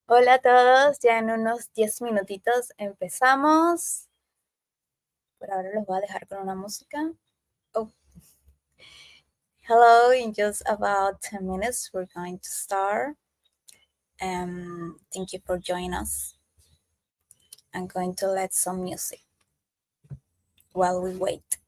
Hola a todos, ya en unos 10 minutitos empezamos. Por ahora los voy a dejar con una música. Oh, hello, in just about 10 minutes we're going to start. Thank you for joining us. I'm going to let some music while we wait.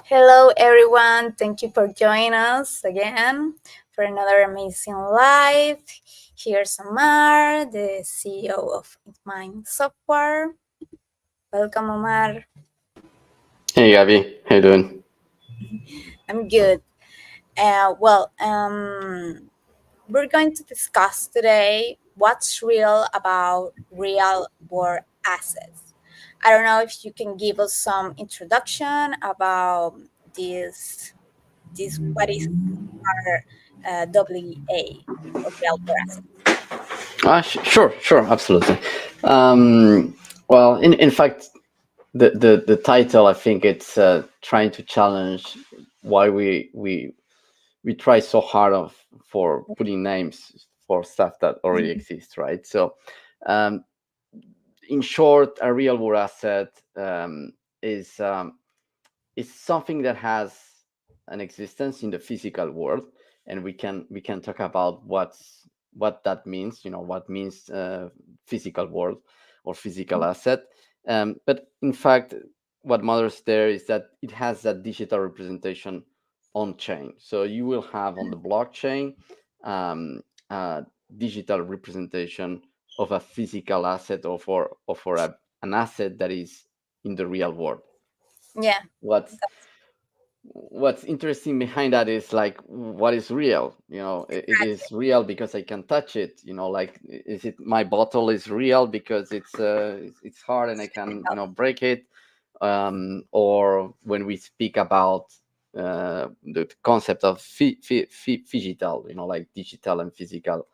Hello, everyone. Thank you for joining us again for another amazing live. Here's Omar, the CEO of Mind Software. Welcome, Omar. Hey Gabby, how you doing? I'm good. We're going to discuss today what's real about real world assets. I don't know if you can give us some introduction about this what is WA or real world assets. Sure, absolutely. In fact, the title, I think it's trying to challenge why we try so hard for putting names for stuff that already exists, right? So, um, in short, a real world asset is is something that has an existence in the physical world, and we can talk about what that means, what means physical world or physical asset. But in fact, what matters there is that it has that digital representation on chain, so you will have on the blockchain a digital representation of a physical asset, or an asset that is in the real world. Yeah, what's what's interesting behind that is like, what is real? It exactly. is real because I can touch it. Like, is it my bottle is real because it's hard and I can break it? Or when we speak about the concept of phygital, like digital and physical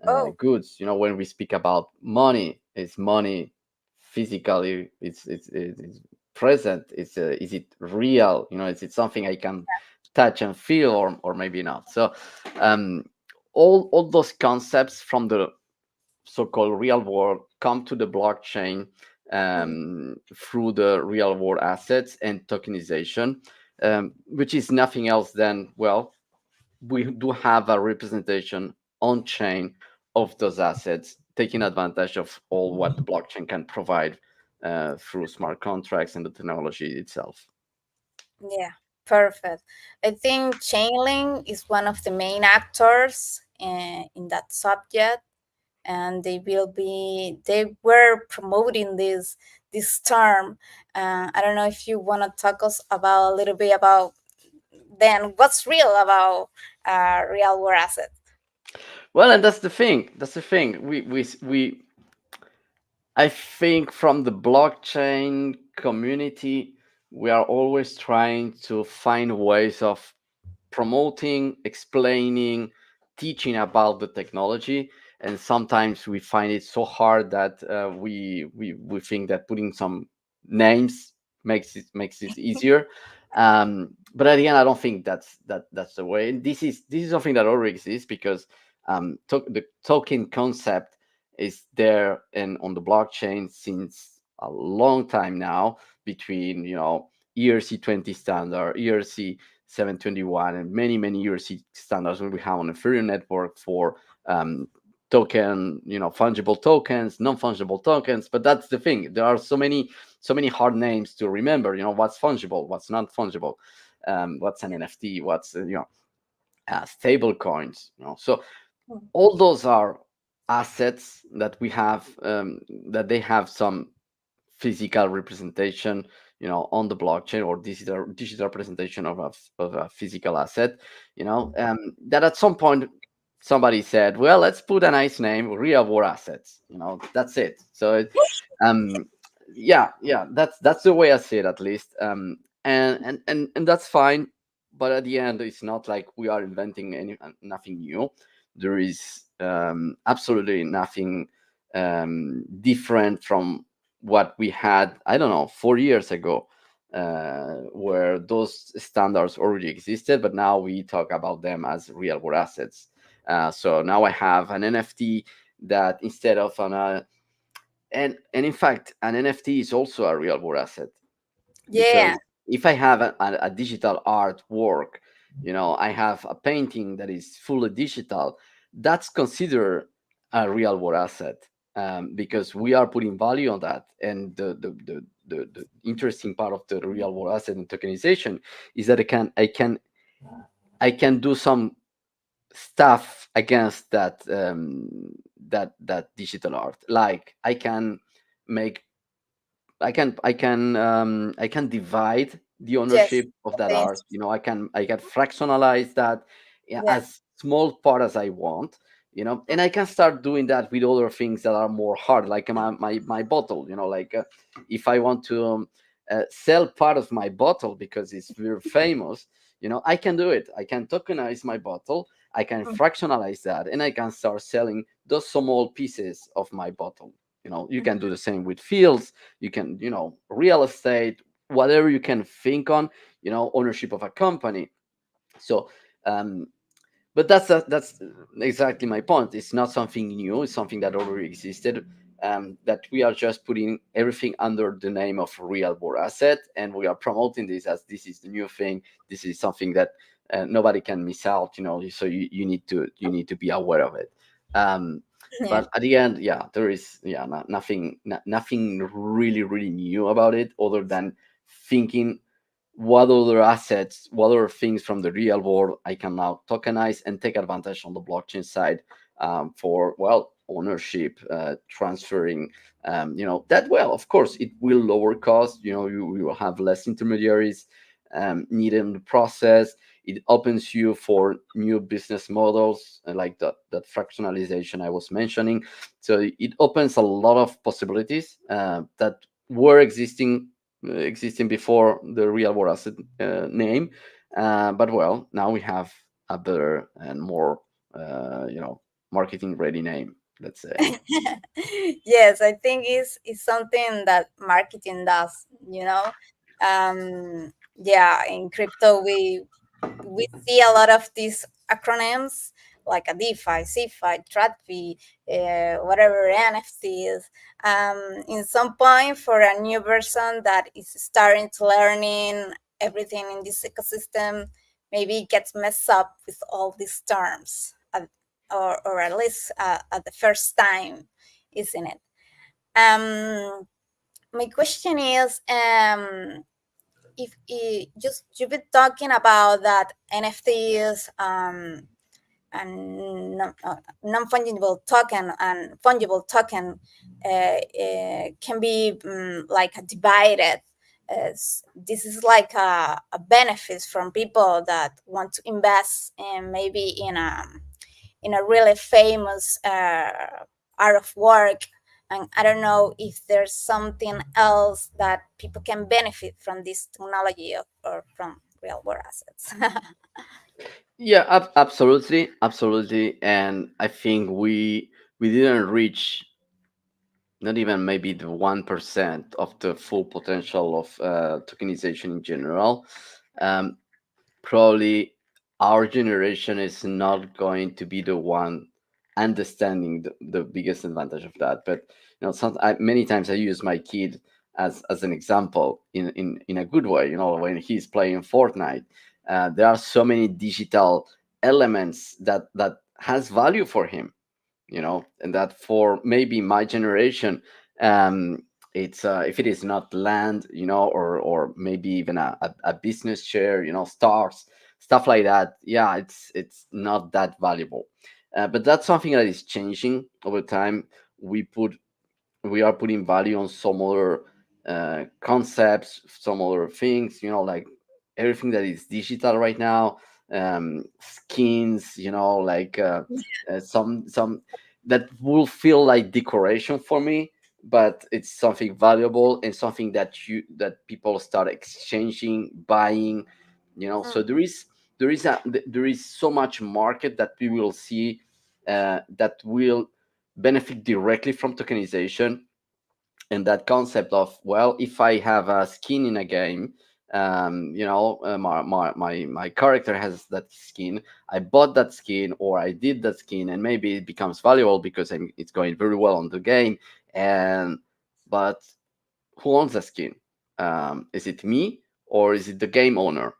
Oh, goods. When we speak about money, is money physically, it's present? Is it real? Is it something I can touch and feel, or maybe not? So um, all those concepts from the so-called real world come to the blockchain mhm. through the real world assets and tokenization, which is nothing else than, well, we do have a representation on chain of those assets, taking advantage of all what the blockchain can provide through smart contracts and the technology itself. Yeah, perfect. I think Chainlink is one of the main actors in that subject, and they were promoting this term. I don't know if you want to talk us about a little bit about then what's real about real world assets. Well, and that's the thing. That's the thing. We I think from the blockchain community, we are always trying to find ways of promoting, explaining, teaching about the technology, and sometimes we find it so hard that we think that putting some names makes it easier. But at the end, I don't think that's the way. And this is something that already exists, because the token concept is there and on the blockchain since a long time now, between ERC20 standard, ERC 721, and many ERC standards we have on the Ethereum network for token, fungible tokens, non-fungible tokens. But that's the thing. There are so many hard names to remember. What's fungible, what's not fungible, what's an NFT, what's stable coins. So Hmm. all those are assets that we have, that they have some physical representation, on the blockchain, or digital representation of a physical asset. That at some point somebody said, well, let's put a nice name, real world assets. That's it. So um yeah, that's the way I see it, at least. And that's fine. But at the end, it's not like we are inventing nothing new. There is absolutely nothing different from what we had, I don't know, 4 years ago, where those standards already existed, but now we talk about them as real world assets. So now I have an NFT that, instead of and in fact, an NFT is also a real world asset, Yeah, because if I have a digital artwork, I have a painting that is fully digital, that's considered a real world asset. because we are putting value on that. And the interesting part of the real world asset and tokenization is that I can do some stuff against that digital art. Like make I can divide the Yes. ownership of that art. Thanks. I can fractionalize that, yeah, Yeah. as small part as I want. And I can start doing that with other things that are more hard, like my bottle. Like, if I want to sell part of my bottle because it's very famous, I can do it. I can tokenize my bottle. I can fractionalize that, and I can start selling those small pieces of my bottle. You can do the same with fields. You can, real estate, whatever you can think on, ownership of a company. So, um, but that's exactly my point. It's not something new. It's something that already existed. That we are just putting everything under the name of real world asset, and we are promoting this as this is the new thing. This is something that nobody can miss out. So you need to be aware of it. Um, Yeah. but at the end, yeah, there is, yeah, nothing really really new about it, other than thinking what other assets, what other things from the real world I can now tokenize and take advantage on the blockchain side, for, well, ownership, transferring, that. Well, of course, it will lower cost. You will have less intermediaries needed in the process. It opens you for new business models, like that fractionalization I was mentioning. So it opens a lot of possibilities that were existing before the real world asset name. But, well, now we have a better and more, marketing ready name, let's say. Yes, I think it's something that marketing does, yeah, in crypto we see a lot of these acronyms like a DeFi, CeFi, TradFi, whatever NFTs. In some point, for a new person that is starting to learning everything in this ecosystem, maybe it gets messed up with all these terms, or at least at the first time, isn't it? Um, my question is, if just you've been talking about that NFTs, and non-fungible token and fungible token can be, like divided. This is like a benefit from people that want to invest in maybe in a really famous art of work. And I don't know if there's something else that people can benefit from this technology, or from real world assets. Yeah, absolutely, absolutely. And I think we didn't reach, not even maybe the 1% of the full potential of tokenization in general. Um, Probably our generation is not going to be the one understanding the biggest advantage of that. But, many times I use my kid as an example, in a good way. When he's playing Fortnite, there are so many digital elements that has value for him, and that for maybe my generation, um it's, if it is not land, or maybe even a business share, stocks, stuff like that. Yeah, it's not that valuable. But that's something that is changing over time. We are putting value on some other concepts, some other things, like everything that is digital right now, skins, like, some that will feel like decoration for me, but it's something valuable and something that people start exchanging, buying, so there is so much market that we will see, that will benefit directly from tokenization. And that concept of, well, if I have a skin in a game, my character has that skin, I bought that skin, or I did that skin, and maybe it becomes valuable because it's going very well on the game. And but who owns the skin? Is it me, or is it the game owner?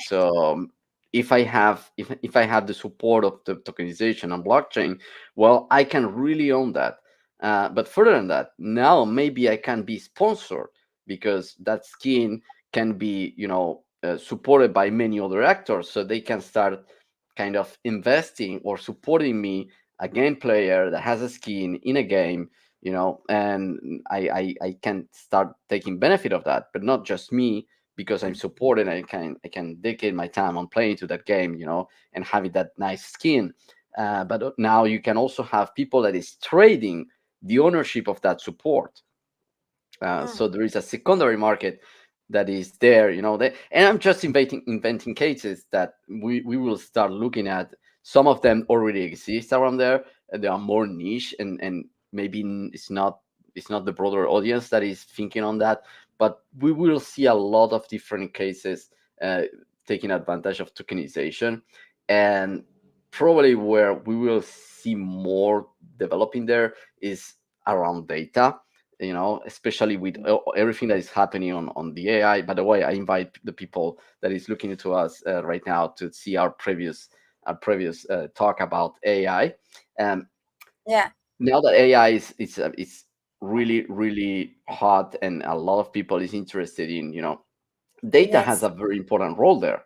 So, if I have the support of the tokenization and blockchain, well, I can really own that. But further than that, now maybe I can be sponsored because that skin can be, supported by many other actors, so they can start kind of investing or supporting me, a game player that has a skin in a game, and I can start taking benefit of that, but not just me, because I'm supported. I can dedicate my time on playing to that game, and having that nice skin. But now you can also have people that is trading the ownership of that support. Mm. So there is a secondary market that is there, and I'm just inventing cases that we will start looking at. Some of them already exist around there, and they are more niche, and maybe it's not the broader audience that is thinking on that, but we will see a lot of different cases uh, taking advantage of tokenization. And probably where we will see more developing there is around data, especially with everything that is happening on the AI. By the way, I invite the people that is looking to us right now to see our previous talk about AI. Um, Yeah. Now that AI is really really hot, and a lot of people is interested in, data has Yes. a very important role there,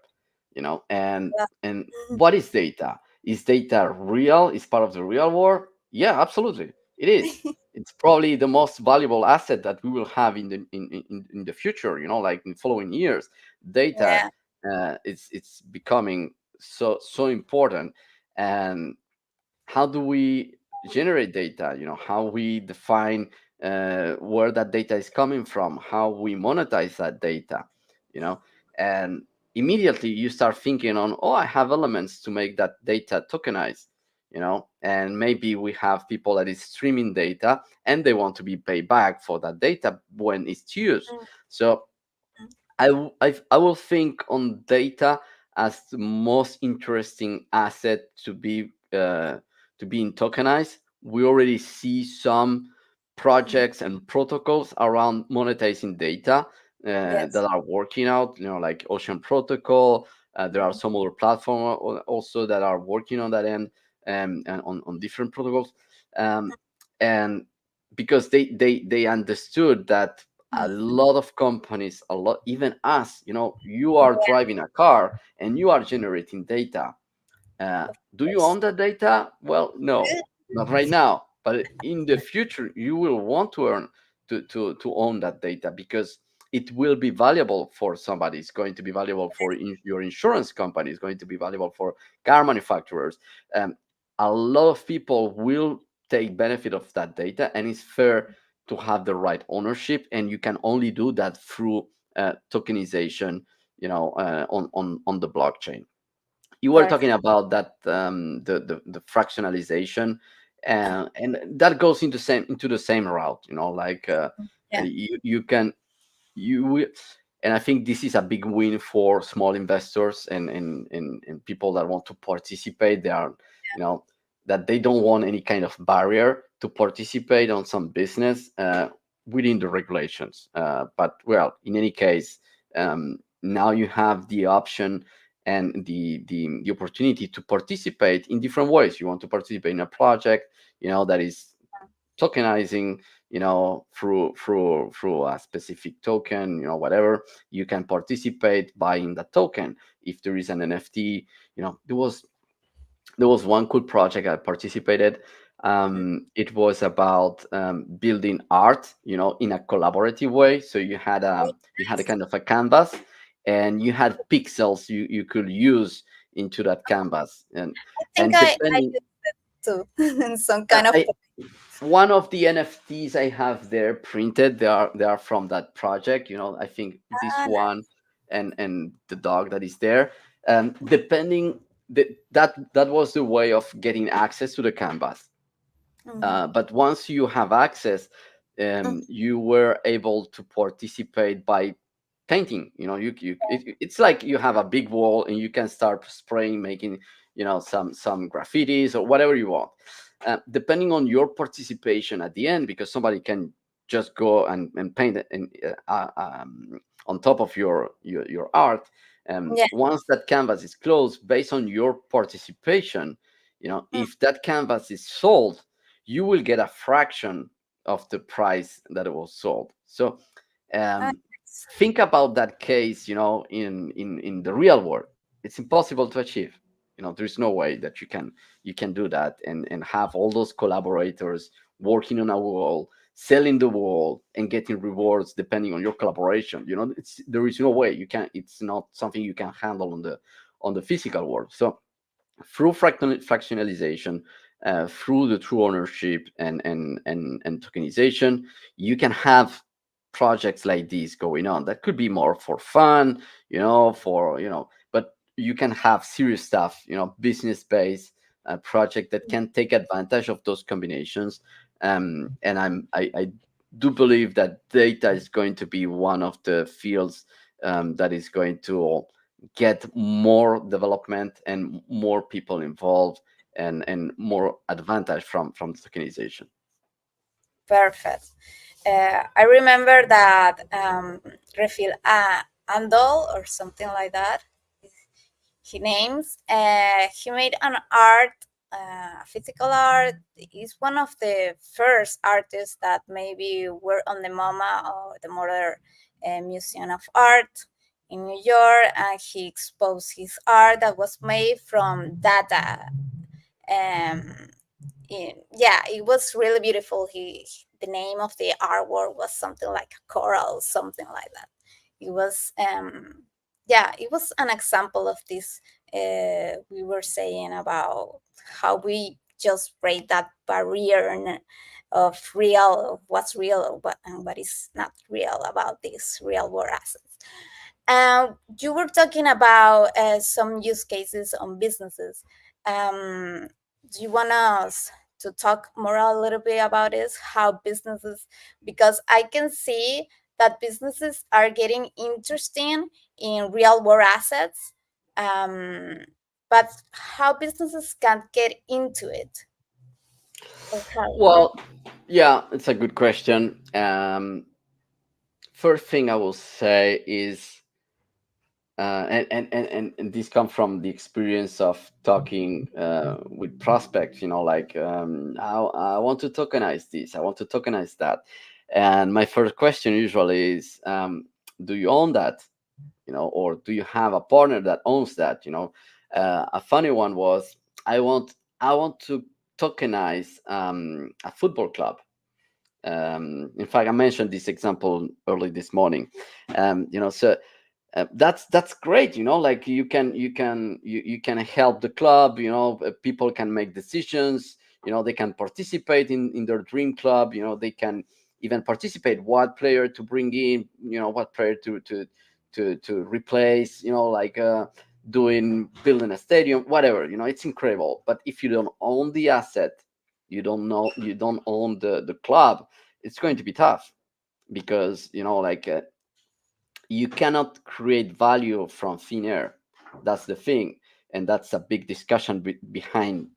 and Yeah. Mm. what is data? Is data real? Is part of the real world? Yeah, absolutely, it is. It's probably the most valuable asset that we will have in the future, like in following years. Data, Yeah. it's becoming so important. And how do we generate data? How we define where that data is coming from, how we monetize that data, you know and immediately you start thinking on, oh, I have elements to make that data tokenized, and maybe we have people that is streaming data, and they want to be paid back for that data when it's used. Mm. So I will think on data as the most interesting asset to being tokenized. We already see some Mm. projects and protocols around monetizing data Yes. that are working out. Like Ocean Protocol. There are Mm. some other platforms also that are working on that end, and on different protocols. Um, and because they understood that a Mm. lot of companies, a lot, even us, you are Yeah. driving a car and you are generating data. Of Do you course. own that data? Well, no, not right now, but in the future you will want to earn to own that data, because it will be valuable for somebody. It's going to be valuable for your insurance company. It's going to be valuable for car manufacturers. um, a lot of people will take benefit of that data, and it's fair to have the right ownership, and you can only do that through tokenization, on the blockchain. You were talking Perfect. about that, the fractionalization, and that goes into the same route, like Yeah. you can you will and I think this is a big win for small investors and people that want to participate. They are, you know that they don't want any kind of barrier to participate on some business within the regulations. But well, in any case, now you have the option and the opportunity to participate in different ways. You want to participate in a project, that is tokenizing, through a specific token, whatever. You can participate buying that token. If there is an NFT, there was one cool project I participated. Mm. It was about building art, in a collaborative way. So Oh, you had a nice. kind of a canvas, and you had pixels you could use into that canvas, and I think and I depending. used it too in some kind of. I One of the NFTs I have there printed, they are from that project. I think this Ah, one and the dog that is there. Depending, that was the way of getting access to the canvas. mm. But once you have access, Mm. you were able to participate by painting. It's like you have a big wall and you can start spraying, making some graffitis or whatever you want, depending on your participation at the end, because somebody can just go and paint it on top of your art. Yeah. Once that canvas is closed, based on your participation, Mm. if that canvas is sold, you will get a fraction of the price that it was sold. So Ah, um, yes. think about that case, in the real world. It's impossible to achieve. There's no way that you can do that and have all those collaborators working on a wall, selling the wall, and getting rewards depending on your collaboration. There is no way you can. It's not something you can handle on the physical world. So through fractionalization, through the true ownership and tokenization, you can have projects like these going on. That could be more for fun, but you can have serious stuff, business based project that can take advantage of those combinations. And I do believe that data is going to be one of the fields that is going to get more development and more people involved and more advantage from tokenization. Perfect. I remember that Refil Andol or something like that. He names. He made an art, physical art. He's one of the first artists that maybe were on the MoMA or the Modern Museum of Art in New York, and he exposed his art that was made from data. Um, yeah, it was really beautiful. The name of the artwork was something like coral, something like that. It was yeah, it was an example of this. We were saying about how we just break that barrier of real, of what's real, and what is not real about these real world assets. You were talking about some use cases on businesses. Um, do you want us to talk more a little bit about this? How businesses, because I can see that businesses are getting interesting in real world assets, um, but how businesses can get into it or how? Well, yeah, it's a good question. First thing I will say is, and this comes from the experience of talking with prospects. Like, I want to tokenize this, I want to tokenize that, and my first question usually is, do you own that? Or do you have a partner that owns that? A funny one was, I want to tokenize a football club. In fact, I mentioned this example early this morning. So that's great. Like, you can help the club. People can make decisions. They can participate in their dream club. They can even participate what player to bring in, what player to replace, like, doing building a stadium, whatever. It's incredible. But if you don't own the asset, you don't own the club, it's going to be tough. Because, like, you cannot create value from thin air. That's the thing. And that's a big discussion behind,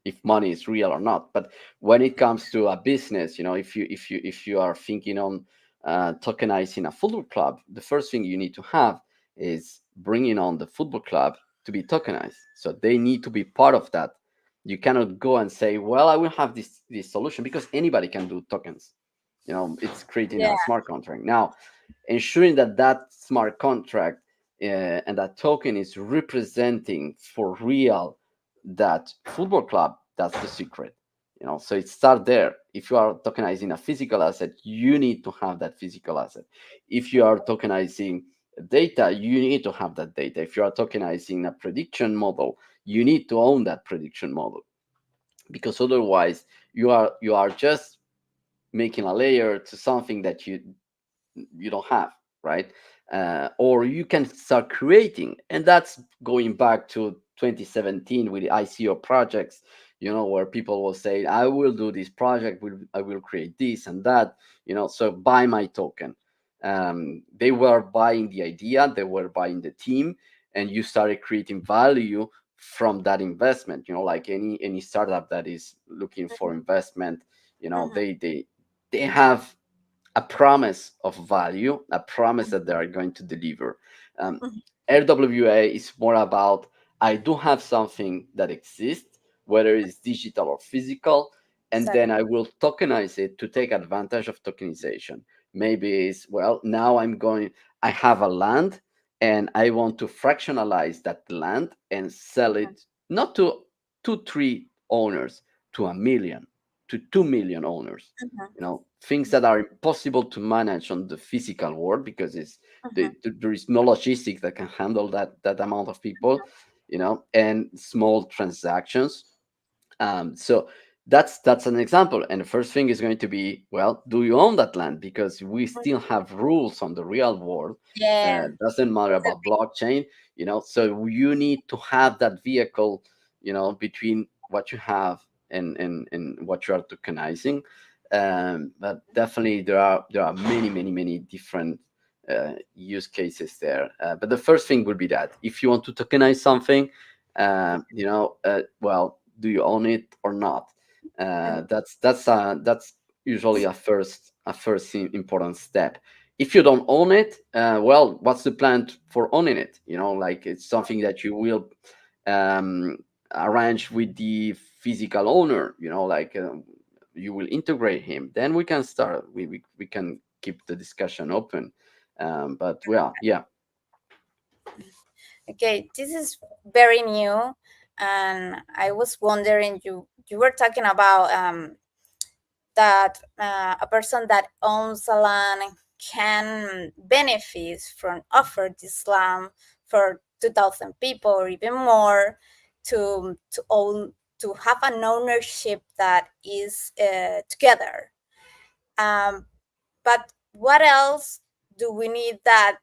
if money is real or not. But when it comes to a business, if you are thinking on tokenizing a football club, the first thing you need to have is bringing on the football club to be tokenized. So they need to be part of that. You cannot go and say, well, I will have this solution, because anybody can do tokens. It's creating Yeah, a smart contract. Now, ensuring that smart contract and that token is representing for real that football club, that's the secret. So it starts there. If you are tokenizing a physical asset, you need to have that physical asset. If you are tokenizing data, you need to have that data. If you are tokenizing a prediction model, you need to own that prediction model, because otherwise you are just making a layer to something that you don't have, right? Or you can start creating, and that's going back to 2017 with the ICO projects, where people will say, I will do this project, I will create this and that, so buy my token. They were buying the idea, they were buying the team, and you started creating value from that investment. Like any startup that is looking for investment, mhm, they have a promise of value, a promise that they are going to deliver. Um, mhm, RWA is more about, I do have something that exists, whether it's digital or physical, and then I will tokenize it to take advantage of tokenization. Maybe it's, well, now I have a land and I want to fractionalize that land and sell it not to two, three owners, to a million, to 2 million owners. Things that are impossible to manage on the physical world because there is no logistic that can handle that amount of people, and small transactions. So that's an example. And the first thing is going to be, well, do you own that land? Because we still have rules on the real world. Yeah. Doesn't matter about blockchain, So you need to have that vehicle, between what you have and what you are tokenizing. But definitely there are many, many, many different use cases there. But the first thing would be that if you want to tokenize something, well, do you own it or not? That's usually a first important step. If you don't own it, well, what's the plan for owning it? Like it's something that you will um, arrange with the physical owner. Like you will integrate him. Then we can start. We can keep the discussion open. But well, yeah. Okay, this is very new, and I was wondering, you were talking about that a person that owns a land can benefit from offer this land for 2,000 people or even more to own, to have an ownership that is together. Um, but what else do we need that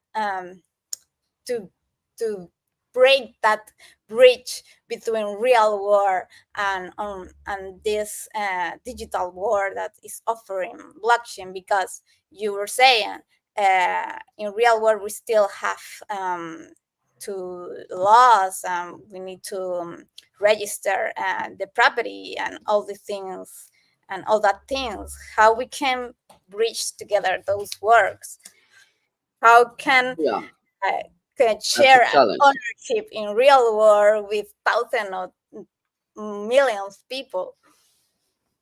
to to break that bridge between real world and this digital world that is offering blockchain? Because you were saying in real world we still have to laws, we need to register the property and all the things and all that things. How we can bridge together those works? How Yeah, uh, can that's a share challenge. ownership in real world with thousands of millions of people?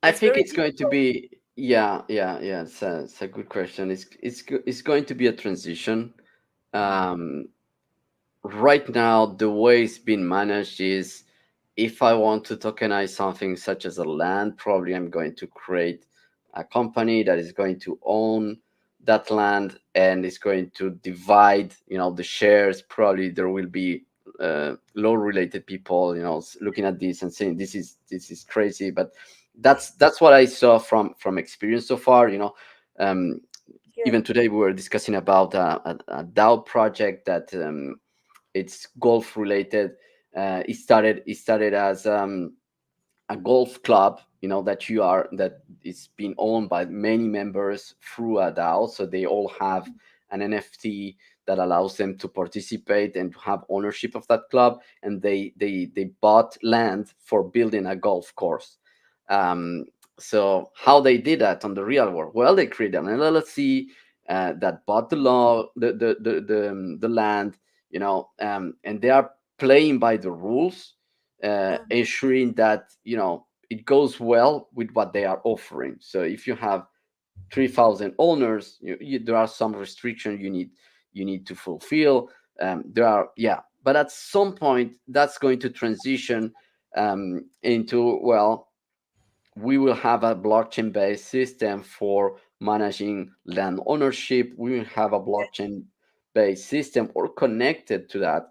I It's think very it's going to difficult. be, yeah, yeah, yeah. It's a good question. It's going to be a transition. Um, right now, the way it's been managed is, if I want to tokenize something such as a land, probably I'm going to create a company that is going to own that land and is going to divide, the shares. Probably there will be law related people, looking at this and saying this is crazy. But that's what I saw from experience so far. Um, Good. Even today we were discussing about a DAO project that it's golf related. It started as a golf club, that is being owned by many members through a DAO. So they all have an NFT that allows them to participate and to have ownership of that club. And they bought land for building a golf course. Um, so how they did that on the real world? Well, they created an LLC that bought the land, and they are playing by the rules, Mm, ensuring that it goes well with what they are offering. So if you have 3,000 owners, there are some restrictions you need to fulfill. There are, yeah, but at some point that's going to transition into, well, we will have a blockchain based system for managing land ownership. We will have a blockchain based system or connected to that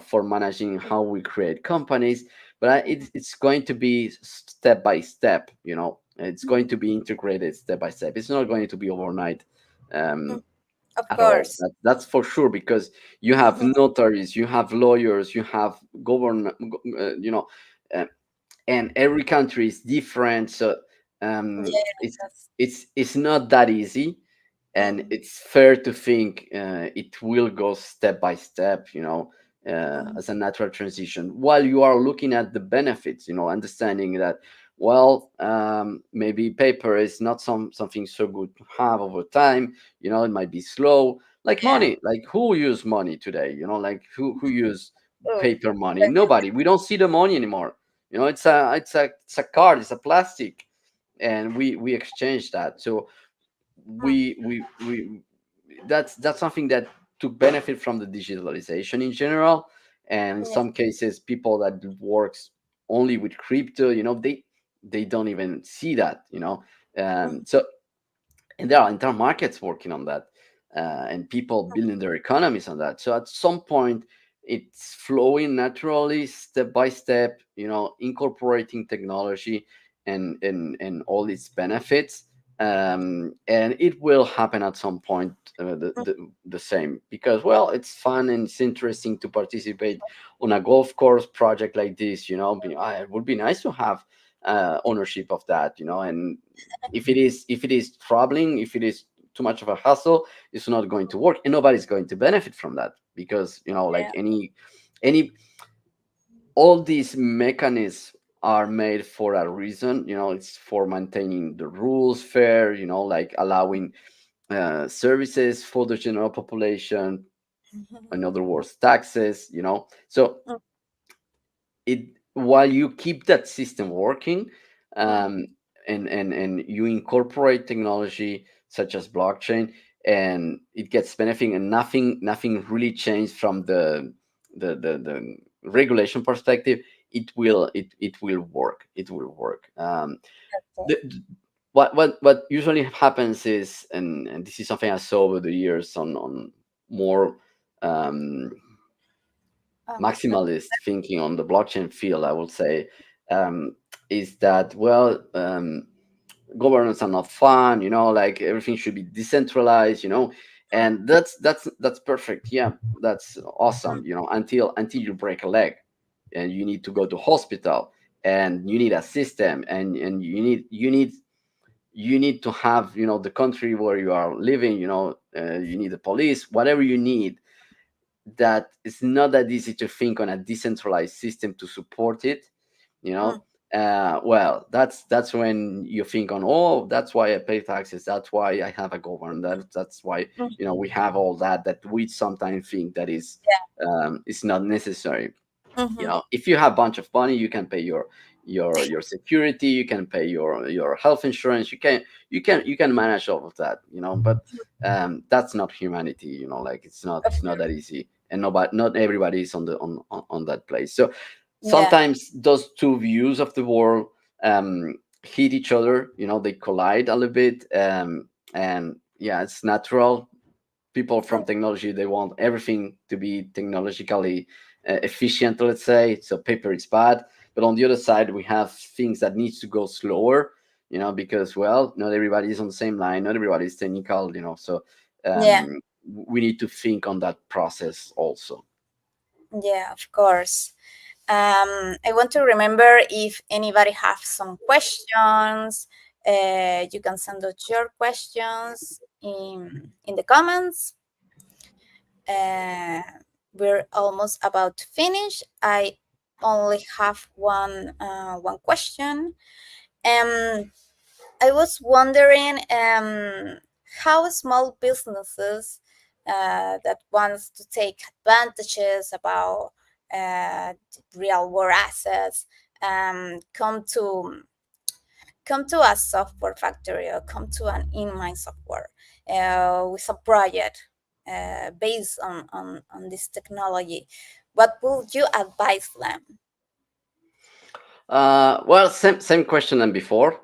for managing how we create companies. But it's going to be step by step. It's going to be integrated step by step. It's not going to be overnight. mm, Um, of at all. course. That's for sure, because you have Mhm. notaries, you have lawyers, you have uh, and every country is different. So Yeah, it's that's. it's not that easy, and Mhm, it's fair to think it will go step by step, mhm. as a natural transition, while you are looking at the benefits, understanding that, well, maybe paper is not something so good to have over time. It might be slow, like Yeah. money. Like, who use money today? Like, who use Oh, paper money? Nobody. We don't see the money anymore. It's a card, it's a plastic. and we exchange that. So mm, we that's something that took benefit from the digitalization in general. And in yeah, some cases, people that works only with crypto, they don't even see that, mm, so, and there are entire markets working on that, and people building their economies on that. So at some point, it's flowing naturally, step by step, incorporating technology and all its benefits, and it will happen at some point. mm, The same, because, well, it's fun and it's interesting to participate on a golf course project like this. It would be nice to have ownership of that, and if it is troubling, if it is too much of a hassle, it's not going to work, and nobody's going to benefit from that, because, like yeah, any all these mechanisms are made for a reason. It's for maintaining the rules fair, like allowing services for the general population, in other words, taxes. So mm, it while you keep that system working, mm, um, and you incorporate technology such as blockchain, and it gets benefiting, and nothing really changed from the regulation perspective. It will work. okay. The, what usually happens is, and this is something I saw over the years on more um, Okay. maximalist thinking on the blockchain field, I would say, um, is that, well, governance are not fun, like everything should be decentralized, and that's perfect. Yeah, that's Mm, awesome, until you break a leg and you need to go to hospital, and you need a system, and you need to have, the country where you are living, you need the police, whatever you need, that it's not that easy to think on a decentralized system to support it, you mm, know well, that's when you think on, oh, that's why I pay taxes, that's why I have a government, that's why, mm, we have all that we sometimes think that is not necessary. mhm, If you have a bunch of money, you can pay your security, you can pay your health insurance, you can manage all of that, but that's not humanity, like it's not of it's not that easy, and not everybody is on that place. So yeah, sometimes those two views of the world hit each other, they collide a little bit, and yeah, it's natural. People mm, from technology, they want everything to be technologically efficient, let's say, so paper is bad. But on the other side, we have things that needs to go slower, because, well, not everybody is on the same line, not everybody is technical, so yeah, we need to think on that process also. yeah, of course. I want to remember if anybody have some questions, you can send out your questions in the comments. Uh, we're almost about to finish. I only have one question. Um, I was wondering how small businesses that wants to take advantages about real world assets come to a software factory or come to an in-mine software with a project based on this technology. What would you advise them? Well, same question than before.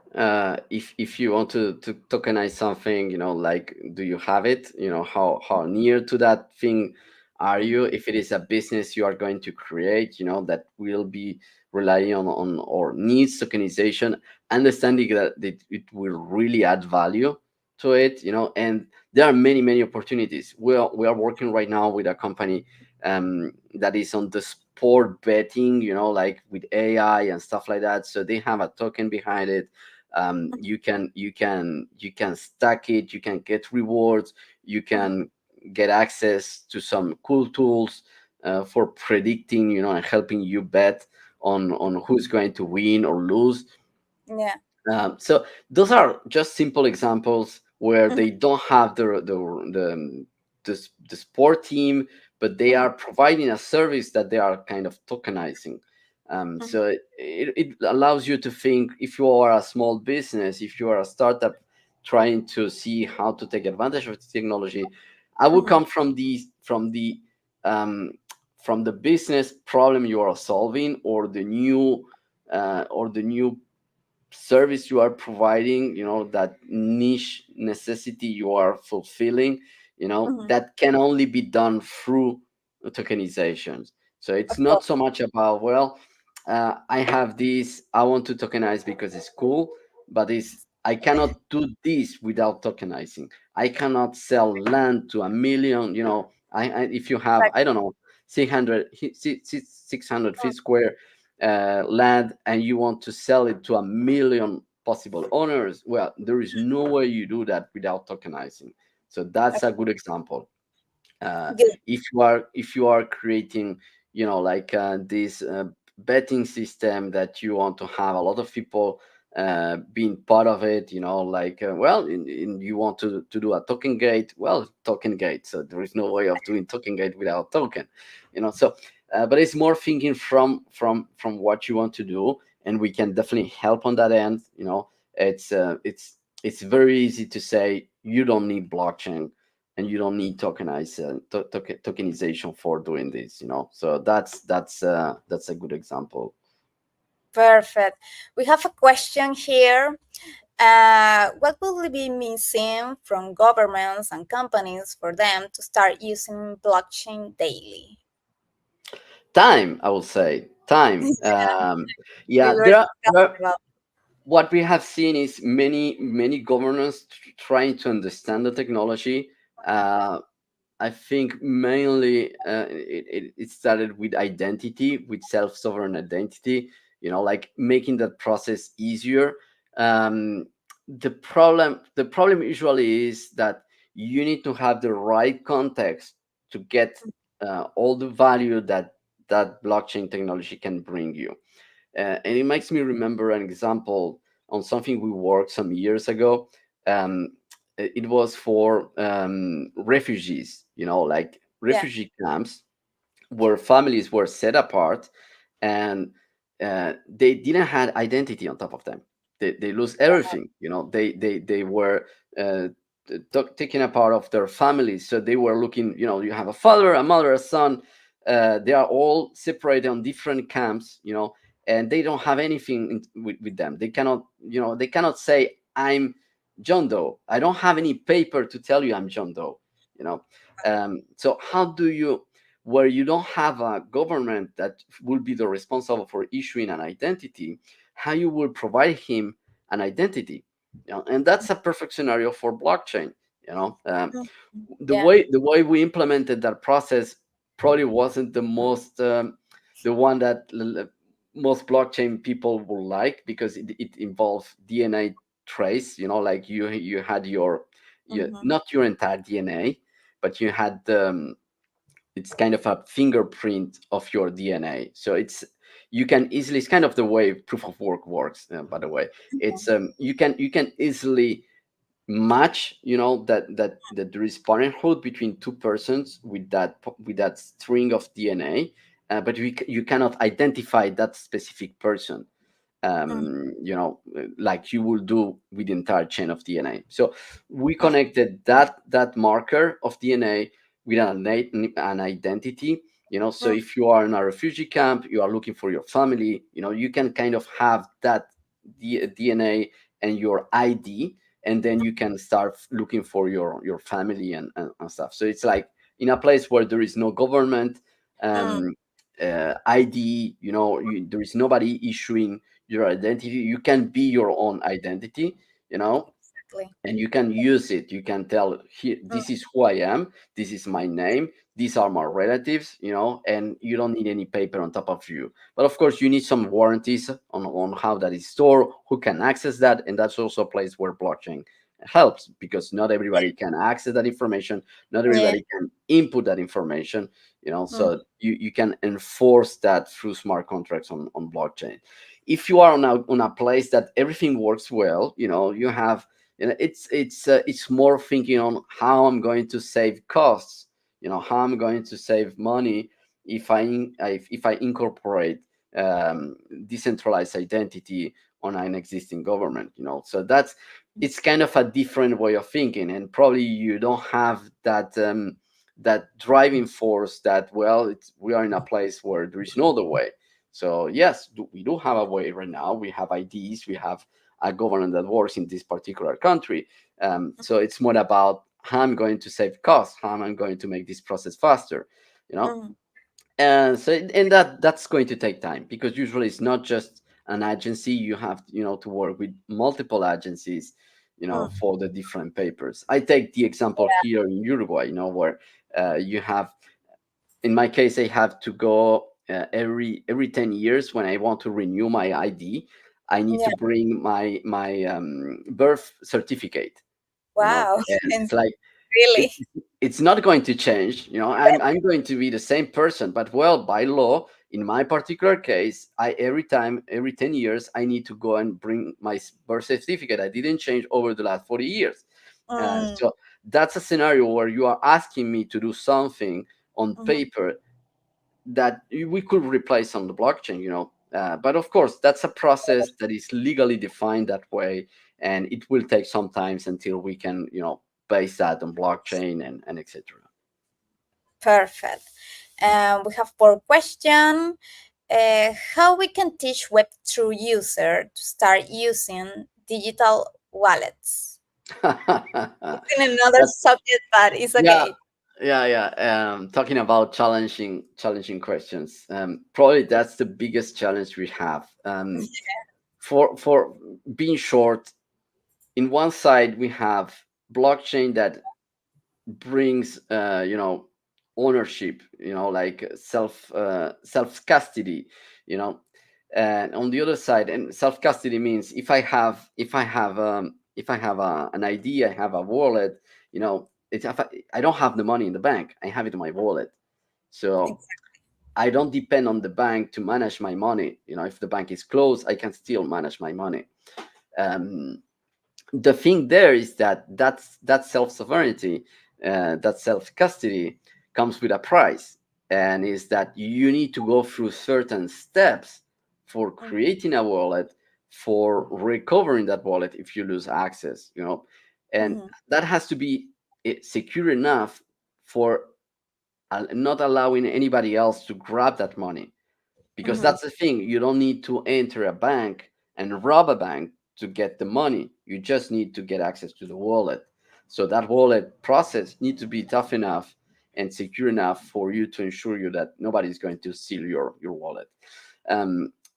If you want to tokenize something, like, do you have it? How near to that thing are Mm, you? If it is a business you are going to create, that will be relying on or needs tokenization, understanding that it will really add value to it, and there are many opportunities. We are working right now with a company that is on the sport betting, like with AI and stuff like that. So they have a token behind it. You can stack it. You can get rewards. You mm, can get access to some cool tools for predicting, and helping you bet on who's going to win or lose. yeah. So those are just simple examples where Mhm, they don't have the sport team, but they mhm, are providing a service that they are kind of tokenizing. Mhm. So it allows you to think, if you are a small business, if you are a startup trying to see how to take advantage of the technology, I will Mhm. come um, from the business problem you are solving, or the new service you are providing, that niche necessity you are fulfilling, Mhm. that can only be done through tokenizations. So it's Of course. not so much about, well, I have this, I want to tokenize because it's cool, but it's, I cannot do this without tokenizing. I cannot sell land to a million, if you have, I Exactly. don't know, 600 feet square land, and you want to sell it to a million possible owners, well, there is no way you do that without tokenizing. So that's a good example. uh, Good. if you are creating, like this betting system that you want to have a lot of people being part of it, like, well, you want to do a token gate, well, token gate, so there is no way of doing token gate without token, so but it's more thinking from what you want to do, and we can definitely help on that end. It's very easy to say you don't need blockchain, and you don't need tokenization for doing this, so that's a good example. Perfect. We have a question here. What will be missing from governments and companies for them to start using blockchain daily? Time, I will say, time. We Yeah, were discussing about. what we have seen is many governments trying to understand the technology. I think mainly it started with identity, with self-sovereign identity, like making that process easier. Um, the problem usually is that you need to have the right context to get all the value that blockchain technology can bring you. And it makes me remember an example on something we worked some years ago. Um, it was for refugees, like Yeah. refugee camps where families were set apart, and they didn't have identity on top of them. They lose everything. They were uh, taken apart of their families. So they were looking. You have a father, a mother, a son. They are all separated on different camps. And they don't have anything with them. They cannot. They cannot say, I'm John Doe. I don't have any paper to tell you I'm John Doe. So how do you, where you don't have a government that will be the responsible for issuing an identity, how you will provide him an identity? And that's a perfect scenario for blockchain. you know um, Mhm. the Yeah. way we implemented that process probably wasn't the one that most blockchain people will like, because it involves DNA trace. Like you had Hmm. not your entire DNA, but you had it's kind of a fingerprint of your DNA. So you can easily, it's kind of the way proof of work works. By the way, it's you can easily match, that there is parenthood between two persons with that string of DNA, but you cannot identify that specific person, like you will do with the entire chain of DNA. So we connected that marker of DNA with an identity. So if you are in a refugee camp, you are looking for your family. You can kind of have that DNA and your ID, and then you can start looking for your family and stuff. So it's like in a place where there is no government ID. There is nobody issuing your identity. You can be your own identity, you know Exactly. and you can use it. You can tell, here, this is who I am, this is my name, these are my relatives, and you don't need any paper on top of you. But of course, you need some warranties on how that is stored, who can access that, and that's also a place where blockchain helps, because not everybody can access that information, not Yeah. everybody can input that information. Mm. So you can enforce that through smart contracts on blockchain. If you are on a place that everything works well, you have, it's more thinking on how I'm going to save costs, how I'm going to save money if I incorporate decentralized identity on an existing government. So that's it's kind of a different way of thinking, and probably you don't have that driving force that, well, we are in a place where there is no other way. So yes, we do have a way right now. We have IDs, we have a government that works in this particular country. So it's more about how I'm going to save costs, how I'm going to make this process faster, you know. Mhm. And so, and that's going to take time, because usually it's not just an agency. You have, to work with multiple agencies, Mhm. for the different papers. I take the example Yeah. here in Uruguay, where you have, in my case, I have to go every 10 years when I want to renew my ID. I need Yeah. to bring my birth certificate, Wow. and And it's like really. it's it's not going to change. I'm going to be the same person, but, well, by law, in my particular case, I every 10 years I need to go and bring my birth certificate. I didn't change over the last 40 years. Mm, So that's a scenario where you are asking me to do something on mhm. paper that we could replace on the blockchain. But of course, that's a process that is legally defined that way, and it will take some time until we can, base that on blockchain and etc. Perfect. We have more question. How we can teach Web3 user to start using digital wallets? It's in another That's, subject, but it's yeah, okay. yeah. Talking about challenging questions. Probably that's the biggest challenge we have. For being short, in one side we have blockchain that brings ownership, like self custody, you know and on the other side, and self custody means, if I have an idea, I have a wallet, if I don't have the money in the bank, I have it in my wallet. So Exactly. I don't depend on the bank to manage my money. If the bank is closed, I can still manage my money. Um, the thing there is that self sovereignty, that self custody, comes with a price, and is that you need to go through certain steps for Mhm. creating a wallet, for recovering that wallet if you lose access, and Mhm. that has to be secure enough for not allowing anybody else to grab that money, because Mhm. that's the thing. You don't need to enter a bank and rob a bank to get the money. You just need to get access to the wallet. So that wallet process needs to be tough enough and secure enough for you to ensure you that nobody's going to steal your wallet.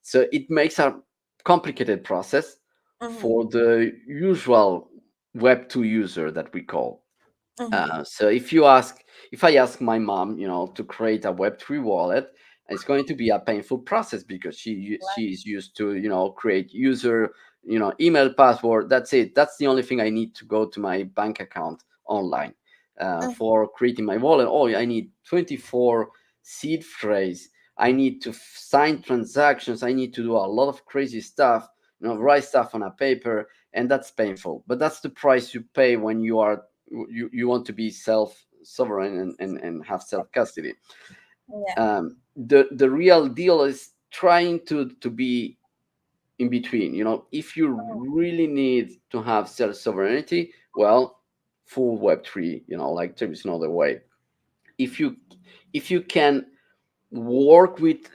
So it makes a complicated process Mhm. for the usual Web2 user that we call. Mhm. So if I ask my mom, to create a Web3 wallet, it's going to be a painful process, because she is used to, create user, email, password. That's it. That's the only thing I need to go to my bank account online. Mhm. For creating my wallet, oh, I need 24 seed phrase. I need to sign transactions. I need to do a lot of crazy stuff. Write stuff on a paper, and that's painful. But that's the price you pay when you want to be self sovereign and have self custody. Yeah. The real deal is trying to be in between. If you really need to have self sovereignty, well, full Web3. Like, there is no other way. If you can work with,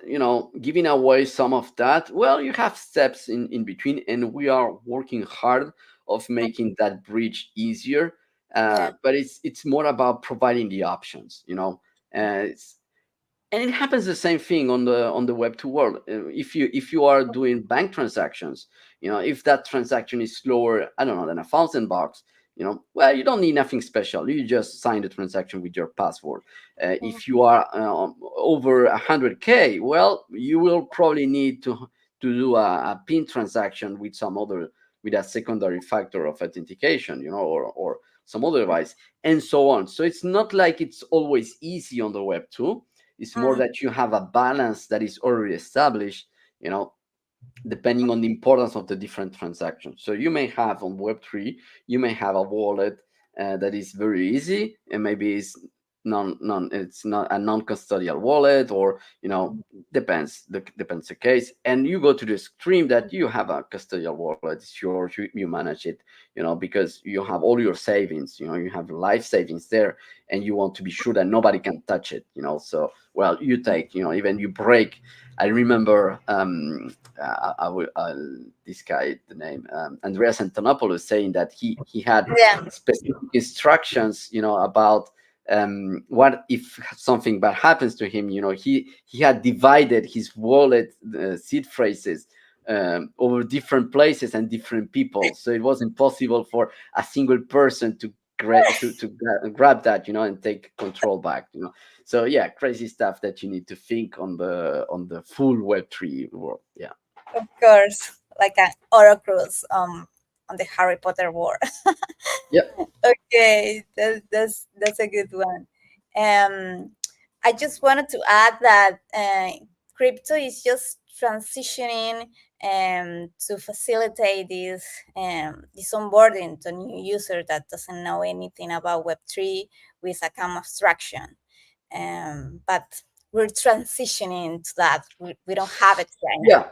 giving away some of that, well, you have steps in between, and we are working hard of making that bridge easier. Yeah. But it's more about providing the options, it's, and it happens the same thing on the Web2 world. If you are doing bank transactions, if that transaction is slower, I don't know, than $1,000, well, you don't need nothing special. You just sign the transaction with your password. Mhm. If you are over 100K, well, you will probably need to do a pin transaction with some other, with a secondary factor of authentication, or some other device, and so on. So it's not like it's always easy on the Web2. It's more Mhm. that you have a balance that is already established, depending on the importance of the different transactions. So you may have on Web3, you may have a wallet that is very easy, and maybe is non it's not a non-custodial wallet, or depends the case. And you go to the extreme that you have a custodial wallet, it's yours, you manage it, because you have all your savings, you have life savings there, and you want to be sure that nobody can touch it, so well, you take, even you break. I remember, this guy, the name, Andreas Antonopoulos, saying that he had Yeah. specific instructions, about, what if something bad happens to him. He had divided his wallet seed phrases, over different places and different people, so it was impossible for a single person to grab that, and take control back. So yeah, crazy stuff that you need to think on the full Web3 world. Yeah. Of course, like an oracles on the Harry Potter world. Yeah. Okay, that's a good one. Um, I just wanted to add that crypto is just transitioning to facilitate this onboarding to new user that doesn't know anything about Web3 with a CAM abstraction. But we're transitioning to that. We don't have it right Yeah. now.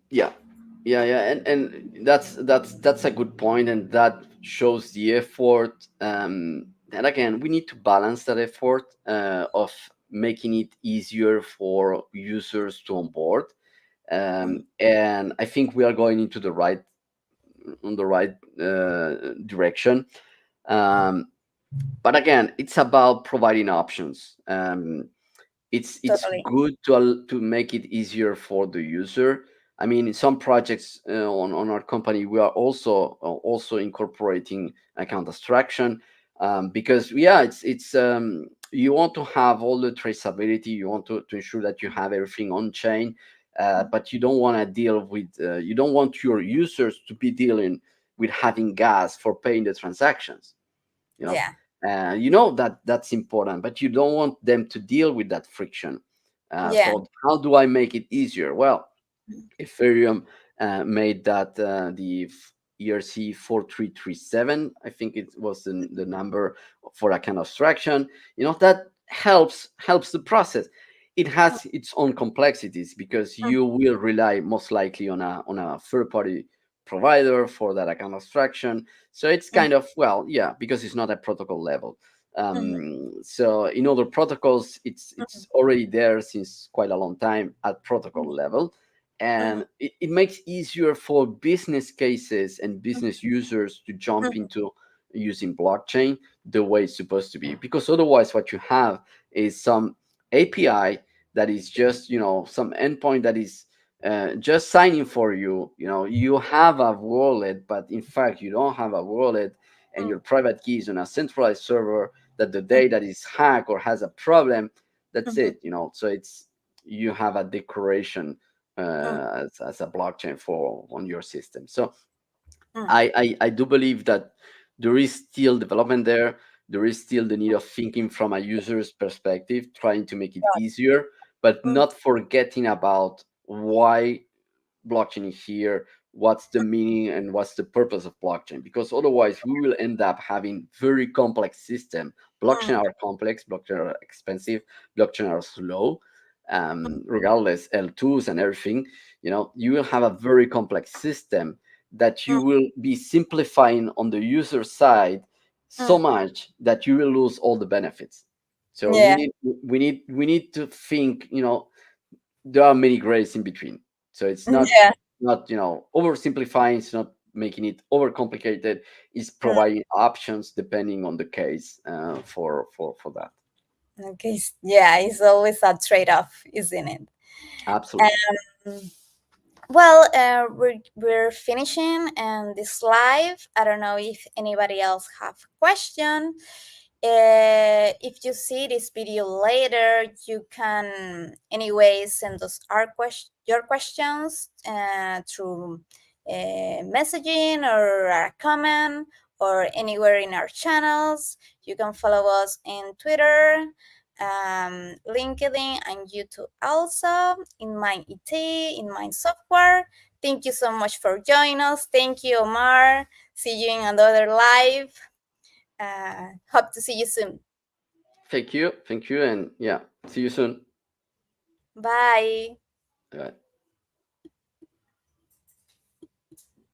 Yeah. Yeah, and that's a good point, and that shows the effort. And again, we need to balance that effort, of making it easier for users to onboard. And I think we are going into the right direction. Um, but again, it's about providing options. It's Totally. good to make it easier for the user. I mean, in some projects, on our company, we are also incorporating account abstraction, because yeah, it's you want to have all the traceability. You want to ensure that you have everything on chain, but you don't want to deal with you don't want your users to be dealing with having gas for paying the transactions. you know Yeah. that that's important, but you don't want them to deal with that friction. Yeah. So how do I make it easier? Well, Ethereum made that, the ERC 4337, I think it was the number for a kind of abstraction. That helps the process. It has its own complexities because you will rely most likely on a third party provider for that kind of abstraction. So it's kind of, well, yeah, because it's not at protocol level. So in other protocols, it's already there since quite a long time at protocol level, and it makes easier for business cases and business users to jump into using blockchain the way it's supposed to be, because otherwise what you have is some API that is just, some endpoint that is just signing for you. You have a wallet, but in fact you don't have a wallet, and your private key is on a centralized server that the day that is hacked or has a problem, that's it. So it's, you have a decoration, as a blockchain for on your system. So I do believe that there is still development there. There is still the need of thinking from a user's perspective, trying to make it easier, but not forgetting about why blockchain is here, what's the meaning and what's the purpose of blockchain, because otherwise we will end up having very complex system. Blockchain are complex, blockchain are expensive, blockchain are slow, regardless L2s and everything. You will have a very complex system that you will be simplifying on the user side so much that you will lose all the benefits. So we Yeah. need we need to think, there are many grays in between. So it's Yeah. not oversimplifying, it's not making it overcomplicated, it's Mm. providing options depending on the case, for that. Okay. Yeah, it's always a trade-off, isn't it? Absolutely. Um, well, we're finishing this live. I don't know if anybody else have question. If you see this video later, you can anyway send us your questions through messaging or a comment or anywhere in our channels. You can follow us in Twitter, LinkedIn, and YouTube also, in my IT, in my software. Thank you so much for joining us. Thank you, Omar. See you in another live. Hope to see you soon. Thank you, and yeah, see you soon. Bye. Bye.